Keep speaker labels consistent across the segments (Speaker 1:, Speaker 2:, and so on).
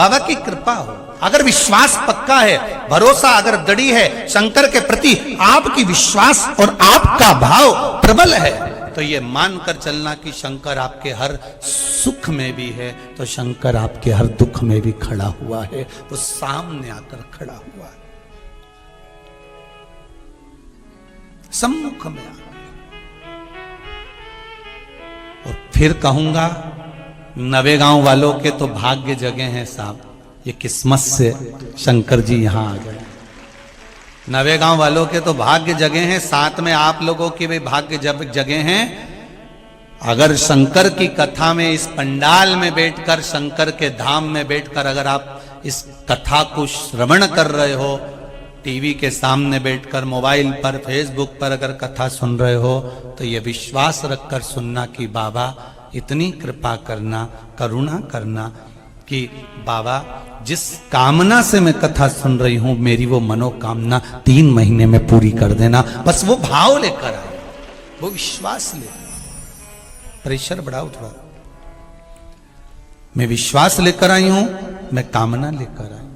Speaker 1: बाबा की कृपा हो, अगर विश्वास पक्का है, भरोसा अगर दृढ़ है शंकर के प्रति, आपकी विश्वास और आपका भाव प्रबल है, तो ये मानकर चलना कि शंकर आपके हर सुख में भी है, तो शंकर आपके हर दुख में भी खड़ा हुआ है, वो सामने आकर खड़ा हुआ है, सम्मुख में आकर। और फिर कहूंगा, नवेगांव वालों के तो भाग्य जगे हैं साहब, ये किस्मत से शंकर जी यहां आ गए। नवेगांव वालों के तो भाग्य जगे हैं, साथ में आप लोगों के भी भाग्य जगे हैं। अगर शंकर की कथा में, इस पंडाल में बैठकर, शंकर के धाम में बैठकर अगर आप इस कथा को श्रवण कर रहे हो, टीवी के सामने बैठकर, मोबाइल पर, फेसबुक पर अगर कथा सुन रहे हो, तो ये विश्वास रखकर सुनना कि बाबा इतनी कृपा करना, करुणा करना कि बाबा जिस कामना से मैं कथा सुन रही हूं, मेरी वो मनोकामना 3 महीने में पूरी कर देना। बस वो भाव लेकर आए, वो विश्वास ले। प्रेशर बढ़ाओ थोड़ा। मैं विश्वास लेकर आई हूं, मैं कामना लेकर आई।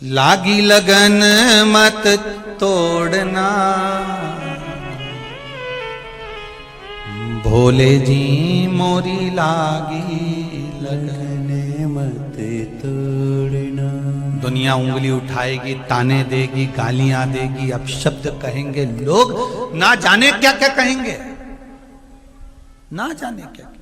Speaker 1: लागी लगन मत तोड़ना, भोले जी मोरी लागी लगन मत तोड़ना। दुनिया उंगली उठाएगी, ताने देगी, गालियां देगी, अपशब्द कहेंगे लोग, ना जाने क्या क्या कहेंगे, ना जाने क्या क्या।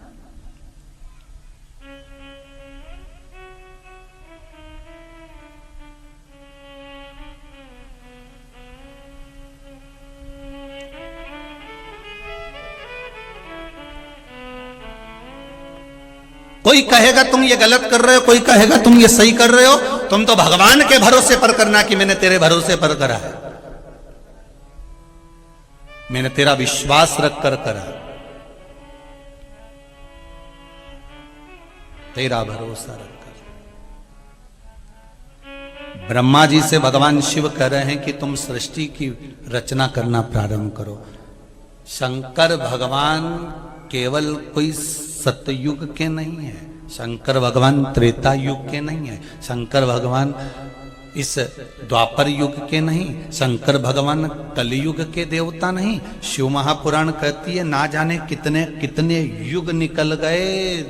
Speaker 1: कोई कहेगा तुम ये गलत कर रहे हो, कोई कहेगा तुम ये सही कर रहे हो। तुम तो भगवान के भरोसे पर करना कि मैंने तेरे भरोसे पर करा है, मैंने तेरा विश्वास रखकर करा, तेरा भरोसा रखकर। ब्रह्मा जी से भगवान शिव कह रहे हैं कि तुम सृष्टि की रचना करना प्रारंभ करो। शंकर भगवान केवल कोई सतयुग के नहीं है, शंकर भगवान त्रेता युग के नहीं है, शंकर भगवान इस द्वापर युग के नहीं, शंकर भगवान कलयुग के देवता नहीं। शिव महापुराण कहती है ना जाने कितने कितने युग निकल गए,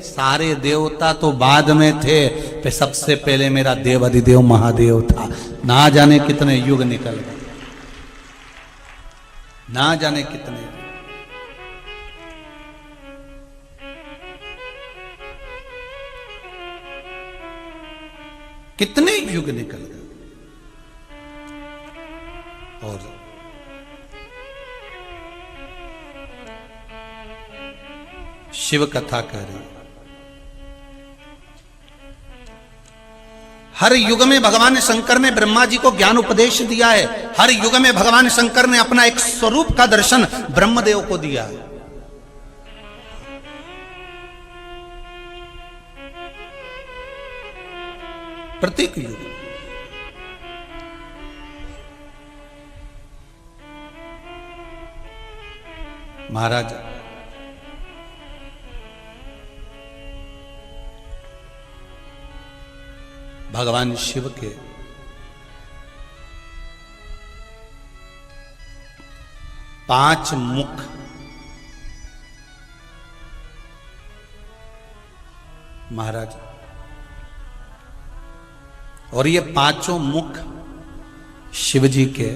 Speaker 1: सारे देवता तो बाद में थे, पे सबसे पहले मेरा देव अधिदेव महादेव था। ना जाने कितने युग निकल गए, ना जाने कितने। कितने युग निकल गए। और शिव कथा कह रही, हर युग में भगवान शंकर ने ब्रह्मा जी को ज्ञान उपदेश दिया है। हर युग में भगवान शंकर ने अपना एक स्वरूप का दर्शन ब्रह्मदेव को दिया है। प्रत्येक युग महाराज भगवान शिव के पांच मुख महाराज, और ये पांचों मुख शिव जी के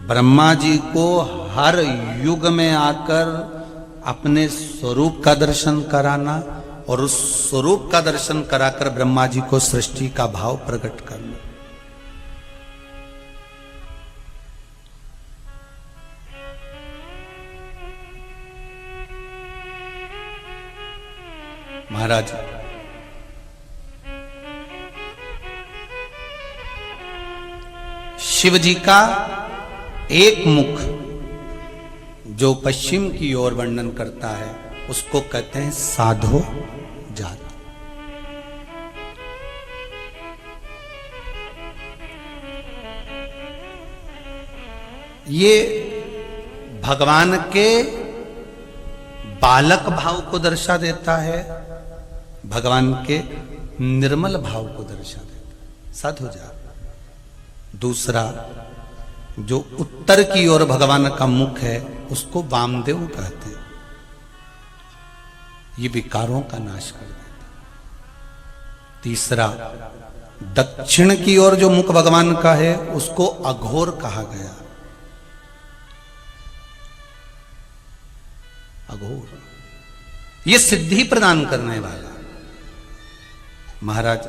Speaker 1: ब्रह्मा जी को हर युग में आकर अपने स्वरूप का दर्शन कराना, और उस स्वरूप का दर्शन कराकर ब्रह्मा जी को सृष्टि का भाव प्रकट करना। महाराज शिव जी का एक मुख जो पश्चिम की ओर वर्णन करता है, उसको कहते हैं साधो जात। ये भगवान के बालक भाव को दर्शा देता है, भगवान के निर्मल भाव को दर्शा देता, सद हो जा। दूसरा, जो उत्तर की ओर भगवान का मुख है उसको वामदेव कहते हैं, ये विकारों का नाश कर देता। तीसरा, दक्षिण की ओर जो मुख भगवान का है उसको अघोर कहा गया। अघोर ये सिद्धि प्रदान करने वाला। महाराज,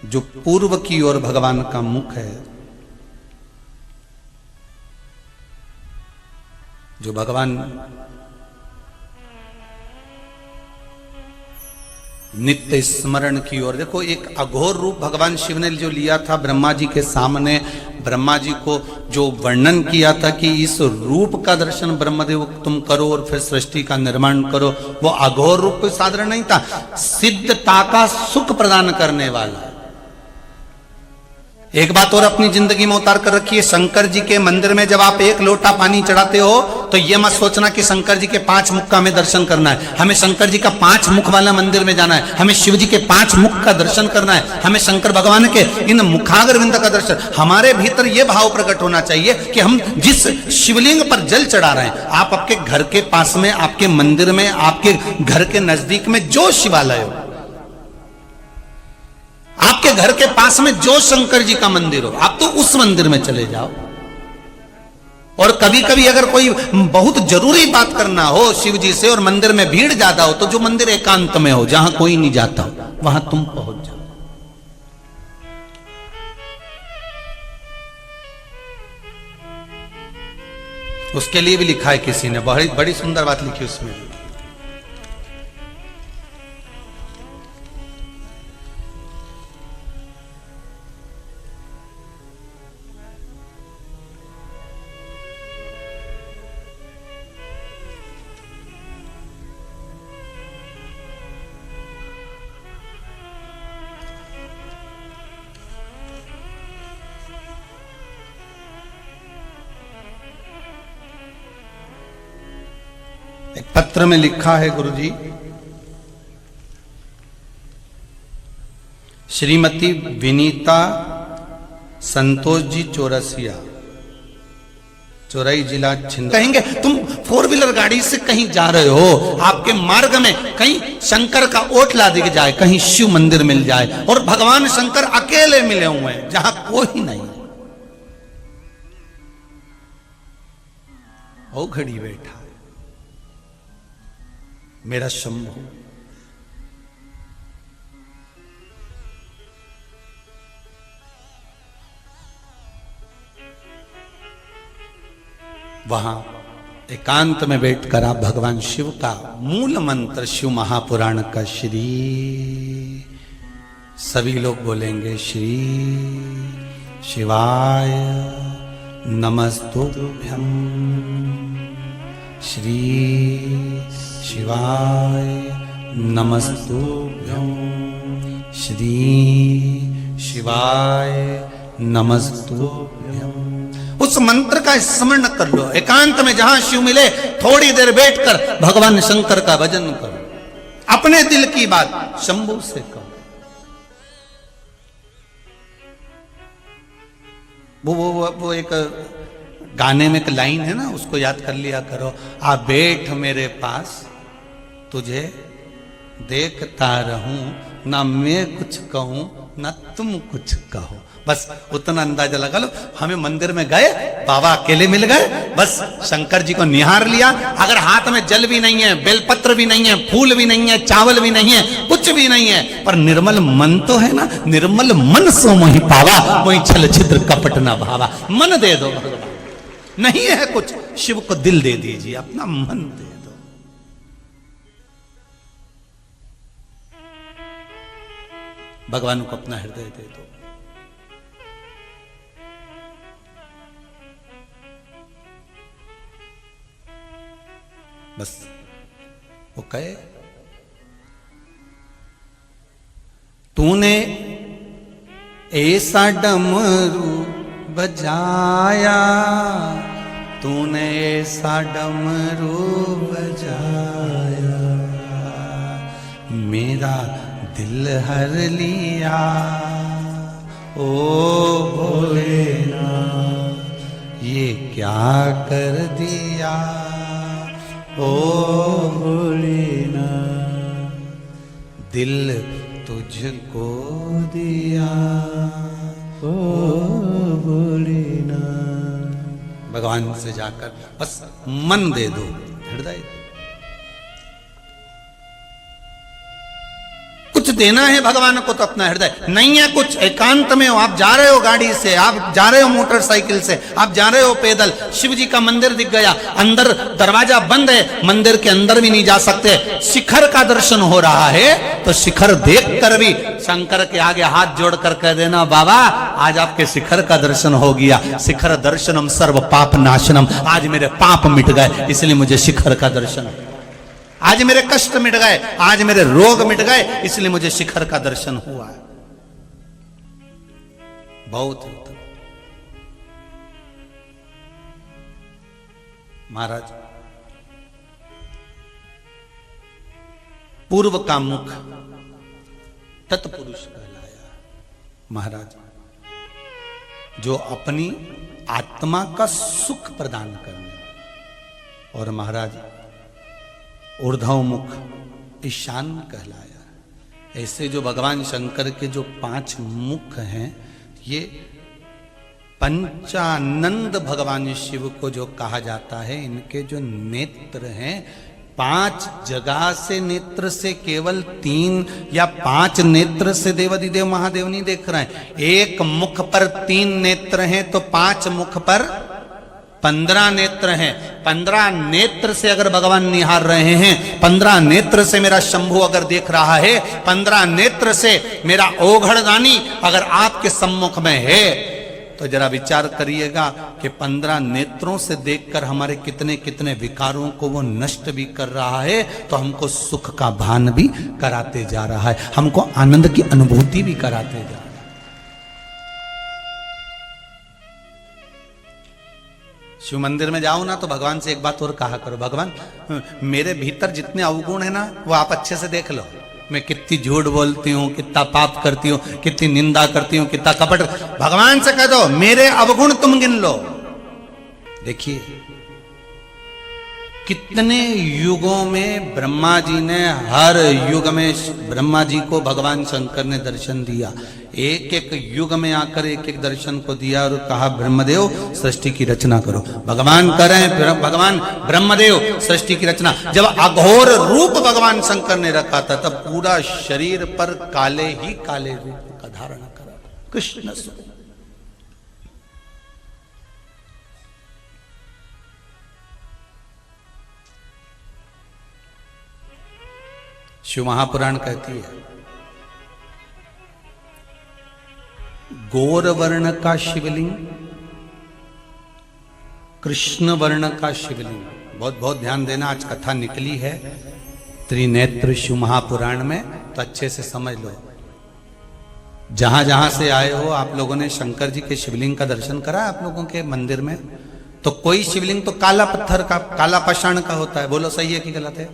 Speaker 1: जो पूर्व की ओर भगवान का मुख है, जो भगवान नित्य स्मरण की ओर, देखो एक अघोर रूप भगवान शिव ने जो लिया था ब्रह्मा जी के सामने, ब्रह्मा जी को जो वर्णन किया था कि इस रूप का दर्शन ब्रह्मदेव तुम करो और फिर सृष्टि का निर्माण करो, वो अघोर रूप कोई साधारण नहीं था, सिद्धता का सुख प्रदान करने वाला। एक बात और अपनी जिंदगी में उतार कर रखिए, शंकर जी के मंदिर में जब आप एक लोटा पानी चढ़ाते हो तो यह मत सोचना कि शंकर जी के 5 मुख का हमें दर्शन करना है। हमें शंकर जी का 5 मुख वाला मंदिर में जाना है, हमें शिव जी के 5 मुख का दर्शन करना है, हमें शंकर भगवान के इन मुखाग्रविंद का दर्शन। हमारे भीतर यह भाव प्रकट होना चाहिए कि हम जिस शिवलिंग पर जल चढ़ा रहे हैं, आप आपके घर के पास में, आपके मंदिर में, आपके घर के नजदीक में जो शिवालय हो, आपके घर के पास में जो शंकर जी का मंदिर हो, आप तो उस मंदिर में चले जाओ। और कभी कभी अगर कोई बहुत जरूरी बात करना हो शिव जी से और मंदिर में भीड़ ज्यादा हो, तो जो मंदिर एकांत में हो, जहां कोई नहीं जाता हो, वहां तुम पहुंच जाओ। उसके लिए भी लिखा है किसी ने, बड़ी बड़ी सुंदर बात लिखी उसमें। एक पत्र में लिखा है गुरुजी, श्रीमती विनीता संतोष जी चौरसिया, चौराई जिला छिंदवाड़ा। कहेंगे तुम 4 व्हीलर गाड़ी से कहीं जा रहे हो, आपके मार्ग में कहीं शंकर का ओटला दिख जाए, कहीं शिव मंदिर मिल जाए और भगवान शंकर अकेले मिले हुए हैं जहां कोई नहीं, ओ घड़ी बैठा मेरा शंभु। वहां एकांत में बैठकर आप भगवान शिव का मूल मंत्र, शिव महापुराण का श्री, सभी लोग बोलेंगे श्री शिवाय नमस्तुभ्यं, श्री शिवाय नमस्तुभ्यं, श्री शिवाय नमस्तुभ्यं। उस मंत्र का स्मरण कर लो, एकांत में जहां शिव मिले थोड़ी देर बैठकर भगवान शंकर का भजन करो, अपने दिल की बात शंभू से कहो। वो एक गाने में एक लाइन है ना, उसको याद कर लिया करो, आ बैठ मेरे पास तुझे देखता रहूं, ना मैं कुछ कहूं ना तुम कुछ कहो। बस उतना अंदाजा लगा लो। हमें मंदिर में गए, बाबा अकेले मिल गए, बस शंकर जी को निहार लिया। अगर हाथ में जल भी नहीं है, बेलपत्र भी नहीं है, फूल भी नहीं है, चावल भी नहीं है, कुछ भी नहीं है, पर निर्मल मन तो है ना, निर्मल मन सो मोहि पावा, मोहि छल छिद्र कपट न भावा। मन दे दो भगवान, नहीं है कुछ, शिव को दिल दे दीजिए, अपना मन दे दो। भगवान को अपना हृदय दे दो। बस वो कहे, तूने ऐसा डमरू बजाया, तूने ऐसा डमरू बजाया, मेरा दिल हर लिया ओ भोलेनाथ, ये क्या कर दिया ओ भोलेनाथ, दिल तुझको दिया ओ भोलेनाथ। भगवान से जाकर बस मन दे दो, हृदय कुछ देना है भगवान को तो अपना हृदय, नहीं है कुछ, एकांत में हो, आप जा रहे हो गाड़ी से, आप जा रहे हो मोटरसाइकिल से, आप जा रहे हो पैदल, शिव जी का मंदिर दिख गया, अंदर दरवाजा बंद है, मंदिर के अंदर भी नहीं जा सकते, शिखर का दर्शन हो रहा है तो शिखर देख कर भी शंकर के आगे हाथ जोड़कर कह देना बाबा आज आपके शिखर का दर्शन हो गया, शिखर दर्शनम सर्व पाप नाशनम, आज मेरे पाप मिट गए इसलिए मुझे शिखर का दर्शन, आज मेरे कष्ट मिट गए, आज मेरे रोग मिट गए इसलिए मुझे शिखर का दर्शन हुआ। बहुत उत्तम महाराज, पूर्व का मुख तत्पुरुष कहलाया महाराज, जो अपनी आत्मा का सुख प्रदान करने, और महाराज ऊर्ध्व मुख ईशान कहलाया। ऐसे जो भगवान शंकर के जो 5 मुख हैं, ये पंचानंद भगवान शिव को जो कहा जाता है, इनके जो नेत्र हैं 5 जगह से नेत्र से केवल 3 या 5 नेत्र से देवादिदेव महादेव नहीं देख रहे हैं, एक मुख पर 3 नेत्र हैं तो 5 मुख पर 15 नेत्र हैं। 15 नेत्र से अगर भगवान निहार रहे हैं, 15 नेत्र से मेरा शंभु अगर देख रहा है, 15 नेत्र से मेरा ओघड़दानी अगर आपके सम्मुख में है, तो जरा विचार करिएगा कि 15 नेत्रों से देखकर हमारे कितने कितने विकारों को वो नष्ट भी कर रहा है, तो हमको सुख का भान भी कराते जा रहा है, हमको आनंद की अनुभूति भी कराते जा रहा है। शिव मंदिर में जाओ ना तो भगवान से एक बात और कहा करो, भगवान मेरे भीतर जितने अवगुण है ना वो आप अच्छे से देख लो, मैं कितनी झूठ बोलती हूँ, कितना पाप करती हूँ, कितनी निंदा करती हूँ, कितना कपट, भगवान से कह दो मेरे अवगुण तुम गिन लो। देखिए कितने युगों में ब्रह्मा जी ने, हर युग में ब्रह्मा जी को भगवान शंकर ने दर्शन दिया, एक एक युग में आकर एक एक दर्शन को दिया और कहा ब्रह्मदेव सृष्टि की रचना करो। भगवान करें, भगवान ब्रह्मदेव सृष्टि की रचना, जब अघोर रूप भगवान शंकर ने रखा था तब पूरा शरीर पर काले ही काले रूप का धारण करा, कृष्ण स्वरूप। शिव महापुराण कहती है गौर वर्ण का शिवलिंग, कृष्ण वर्ण का शिवलिंग, बहुत बहुत ध्यान देना, आज कथा निकली है त्रिनेत्र शिव महापुराण में, तो अच्छे से समझ लो। जहां जहां से आए हो आप लोगों ने शंकर जी के शिवलिंग का दर्शन करा आप लोगों के मंदिर में, तो कोई शिवलिंग तो काला पत्थर का, काला पाषाण का होता है, बोलो सही है कि गलत है,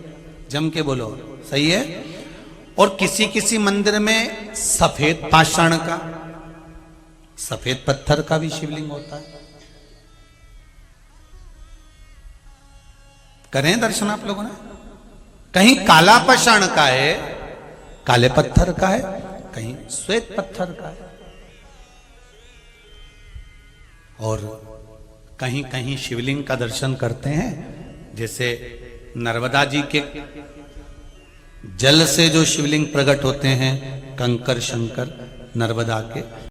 Speaker 1: जम के बोलो सही है। और किसी किसी मंदिर में सफेद पाषाण का, सफेद पत्थर का भी शिवलिंग होता है। करें दर्शन आप लोगों ने, कहीं काला पाषाण का है, काले पत्थर का है, कहीं श्वेत पत्थर का है, और कहीं कहीं शिवलिंग का दर्शन करते हैं, जैसे नर्मदा जी के जल से जो शिवलिंग प्रकट होते हैं, कंकर शंकर नर्मदा के,